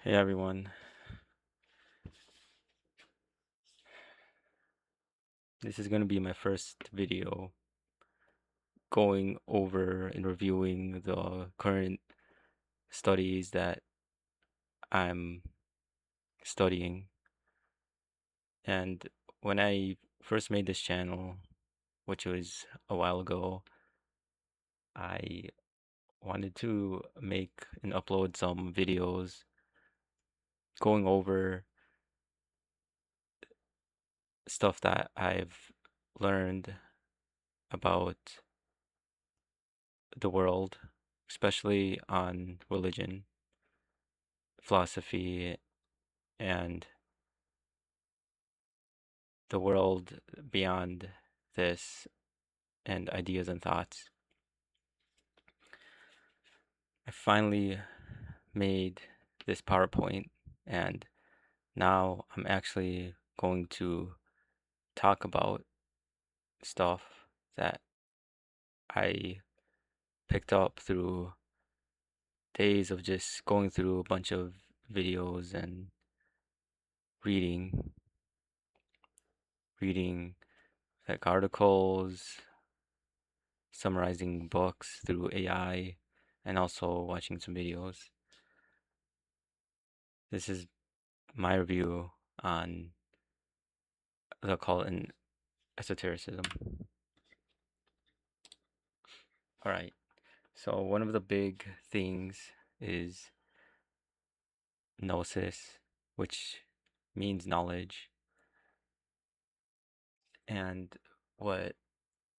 Hey everyone, this is going to be my first video going over and reviewing the current studies that I'm studying. And when I first made this channel, which was a while ago, I wanted to make and upload some videos going over stuff that I've learned about the world, especially on religion, philosophy, and the world beyond this, and ideas and thoughts. I finally made this PowerPoint, and now I'm actually going to talk about stuff that I picked up through days of just going through a bunch of videos and reading reading like articles, summarizing books through AI, and also watching some videos. This is my review on the occult and esotericism. All right. So one of the big things is gnosis, which means knowledge. And what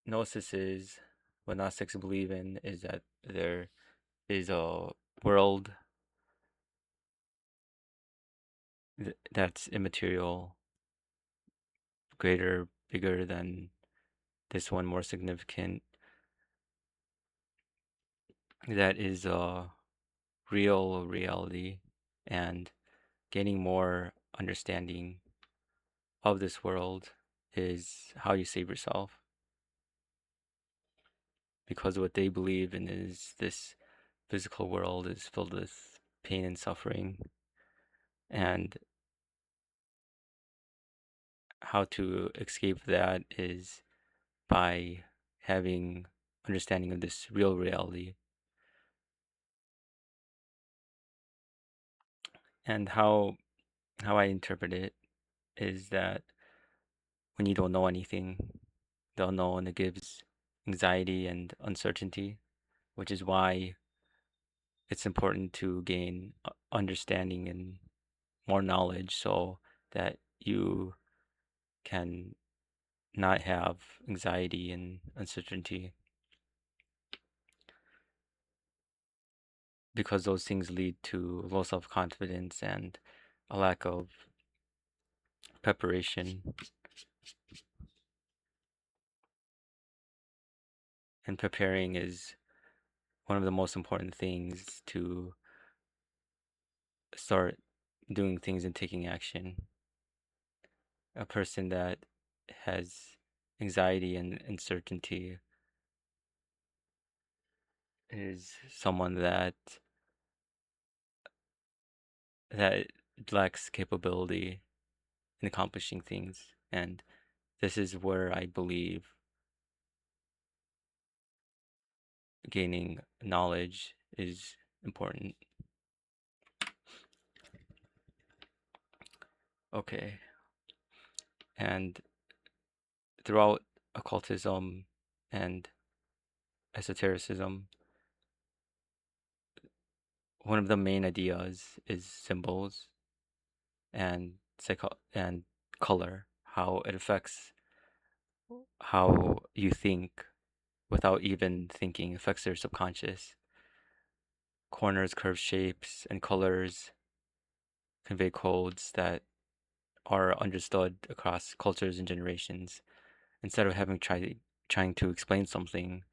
gnosis is, what Gnostics believe in, is that there is a world that's immaterial, greater, bigger than this one, more significant, that is a real reality, and gaining more understanding of this world is how you save yourself. Because what they believe in is this physical world is filled with pain and suffering, and how to escape that is by having understanding of this real reality. And how I interpret it is that when you don't know anything, the unknown, it gives anxiety and uncertainty, which is why it's important to gain understanding and more knowledge so that you can not have anxiety and uncertainty, because those things lead to low self-confidence and a lack of preparation. And preparing is one of the most important things to start doing things and taking action. A person that has anxiety and uncertainty is someone that lacks capability in accomplishing things. And this is where I believe gaining knowledge is important. Okay. And throughout occultism and esotericism, one of the main ideas is symbols and and color, how it affects how you think without even thinking, affects their subconscious. Corners, curved shapes, and colors convey codes that are understood across cultures and generations. Instead of trying to explain something,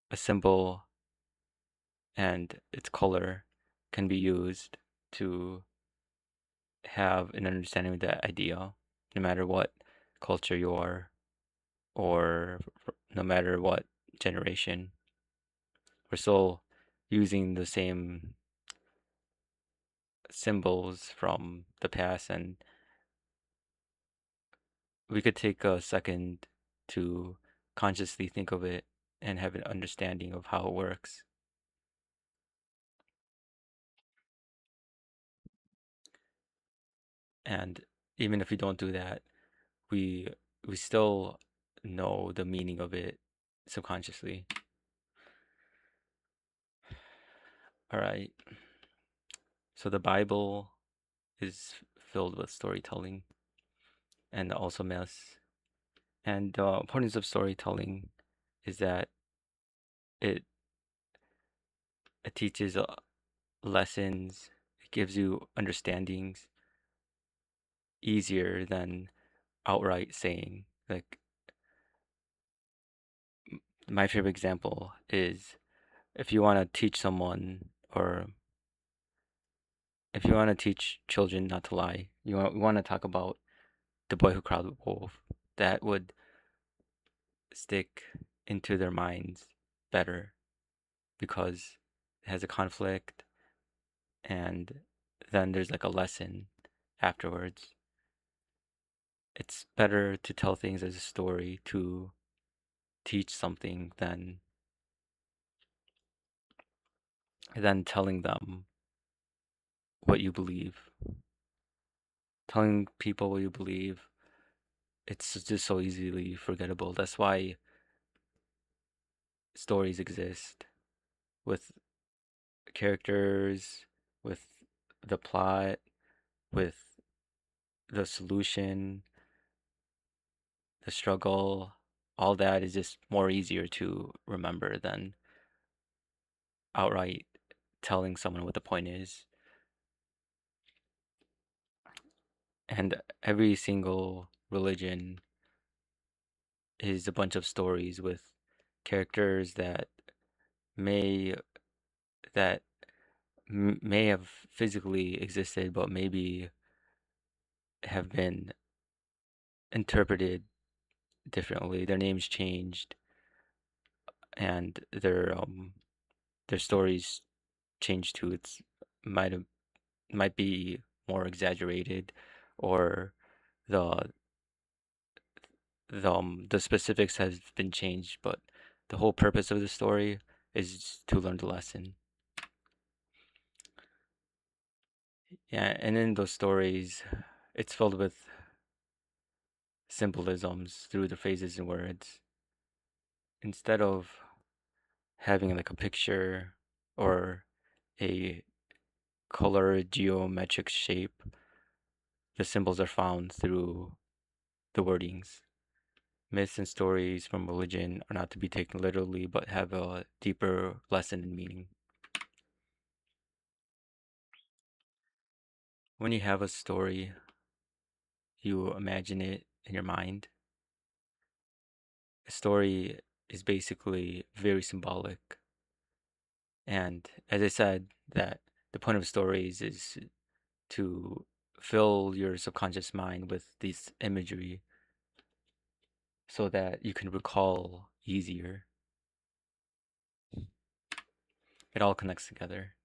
a symbol and its color can be used to have an understanding of that idea, no matter what culture you are, or no matter what generation. We're still using the same symbols from the past, and we could take a second to consciously think of it and have an understanding of how it works. And even if we don't do that, we we still know the meaning of it subconsciously. All right. So the Bible is filled with storytelling and also myths. And the importance of storytelling is that it it teaches lessons, it gives you understandings easier than outright saying. Like my favorite example is if you want to teach someone or if you want to teach children not to lie, you want to talk about the boy who cried wolf. That would stick into their minds better because it has a conflict and then there's like a lesson afterwards. It's better to tell things as a story to teach something than telling them what you believe. Telling people what you believe, it's just so easily forgettable. That's why stories exist with characters, with the plot, with the solution, the struggle, all that is just more easier to remember than outright telling someone what the point is. And every single religion is a bunch of stories with characters may that may have physically existed, but maybe have been interpreted differently. Their names changed, and their stories changed too. It's might have might be more exaggerated, or the the specifics has been changed, but the whole purpose of the story is to learn the lesson. Yeah, and in those stories, it's filled with symbolisms through the phrases and words. Instead of having like a picture or a color geometric shape, the symbols are found through the wordings. Myths and stories from religion are not to be taken literally, but have a deeper lesson and meaning. When you have a story, you imagine it in your mind. A story is basically very symbolic. And as I said, that the point of stories is to fill your subconscious mind with this imagery so that you can recall easier. It all connects together.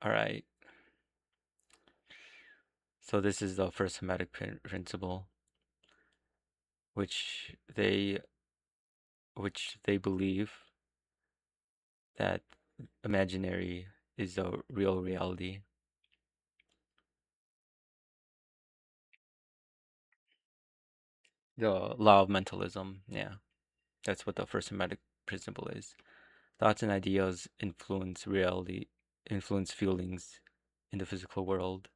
All right. So this is the first Hermetic principle, which they which they believe that imaginary is a real reality. The law of mentalism, yeah, that's what the first Hermetic principle is. Thoughts and ideas influence reality, influence feelings in the physical world,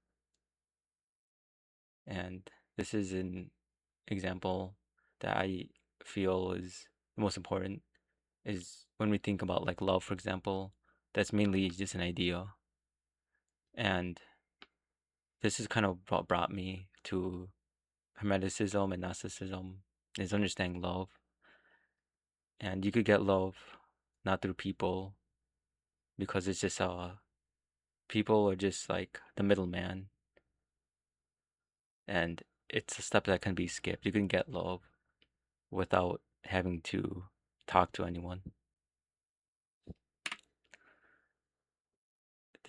and this is an example that I feel is the most important. Is when we think about like love, for example, that's mainly just an idea, and this is kind of what brought me to Hermeticism and Gnosticism is understanding love. And you could get love not through people because it's just people are just like the middleman, and it's a step that can be skipped. You can get love without having to talk to anyone.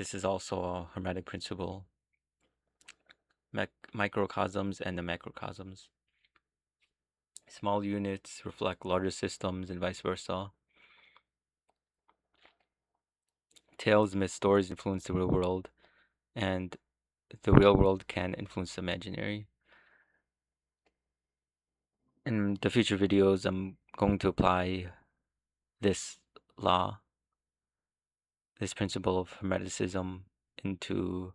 This is also a Hermetic principle. Microcosms and the macrocosms. Small units reflect larger systems and vice versa. Tales, myths, stories influence the real world, and the real world can influence the imaginary. In the future videos, I'm going to apply this law, this principle of Hermeticism into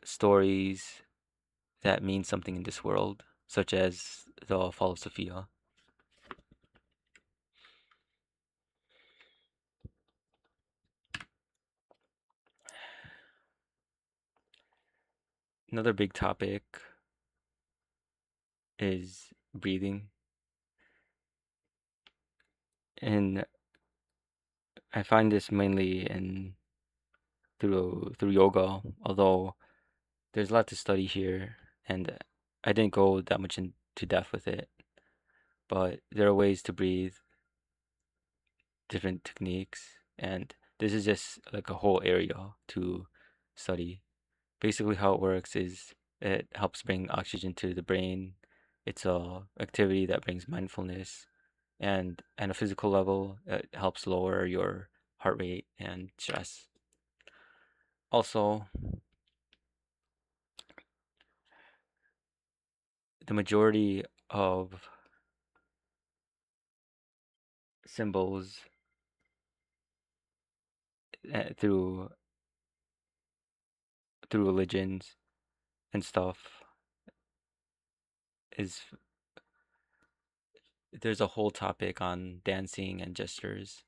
stories that mean something in this world, such as the Fall of Sophia. Another big topic is breathing. And I find this mainly in through yoga, although there's a lot to study here, and I didn't go that much into depth with it. But there are ways to breathe, different techniques, and this is just like a whole area to study. Basically, how it works is it helps bring oxygen to the brain. It's a activity that brings mindfulness, and at a physical level, it helps lower your heart rate and stress. Also, the majority of symbols through religions and stuff is there's a whole topic on dancing and gestures.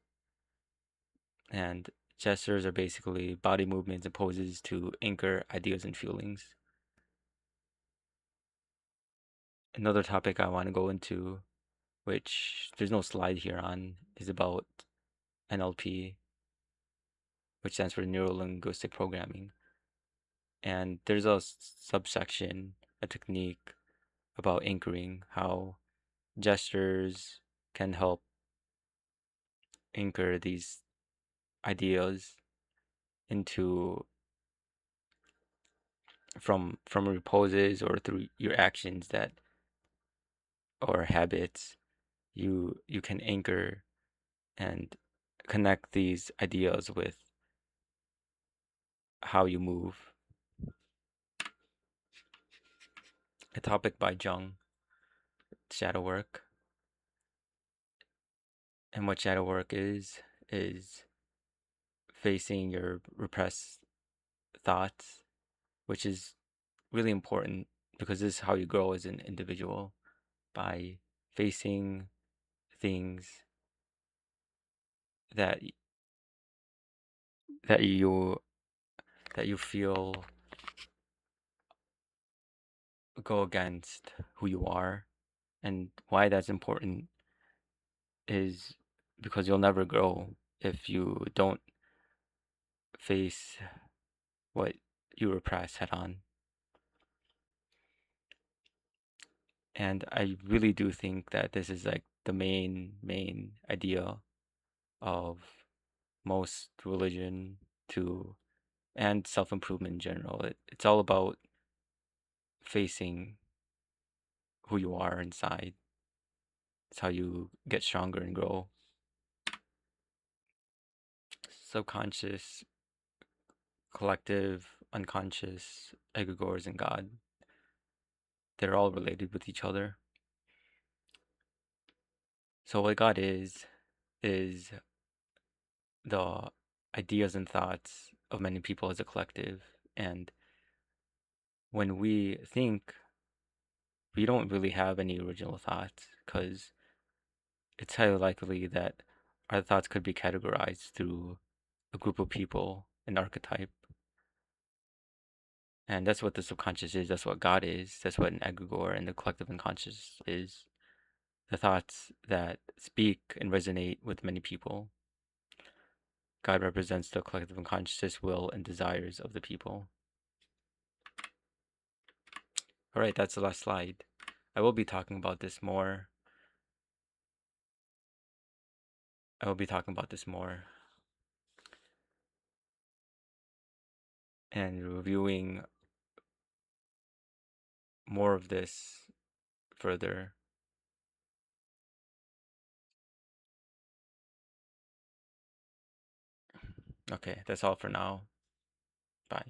And gestures are basically body movements and poses to anchor ideas and feelings. Another topic I want to go into, which there's no slide here on, is about NLP, which stands for Neuro Linguistic Programming. And there's a subsection, a technique about anchoring, how gestures can help anchor these ideas into from your poses or through your actions that or habits you can anchor and connect these ideas with how you move. A topic by Jung, shadow work. And what shadow work is facing your repressed thoughts, which is really important because this is how you grow as an individual, by facing things that that you that you feel go against who you are. And why that's important is because you'll never grow if you don't face what you repress head on. And I really do think that this is like the main idea of most religion to and self-improvement in general. It's all about facing who you are inside. It's how you get stronger and grow. Subconscious, collective, unconscious, egregores, and God. They're all related with each other. So what God is the ideas and thoughts of many people as a collective. And when we think, we don't really have any original thoughts because it's highly likely that our thoughts could be categorized through a group of people, an archetype. And that's what the subconscious is. That's what God is. That's what an egregore and the collective unconscious is. The thoughts that speak and resonate with many people. God represents the collective unconscious will and desires of the people. All right, that's the last slide. I will be talking about this more. I will be talking about this more and reviewing more of this further. Okay, that's all for now. Bye.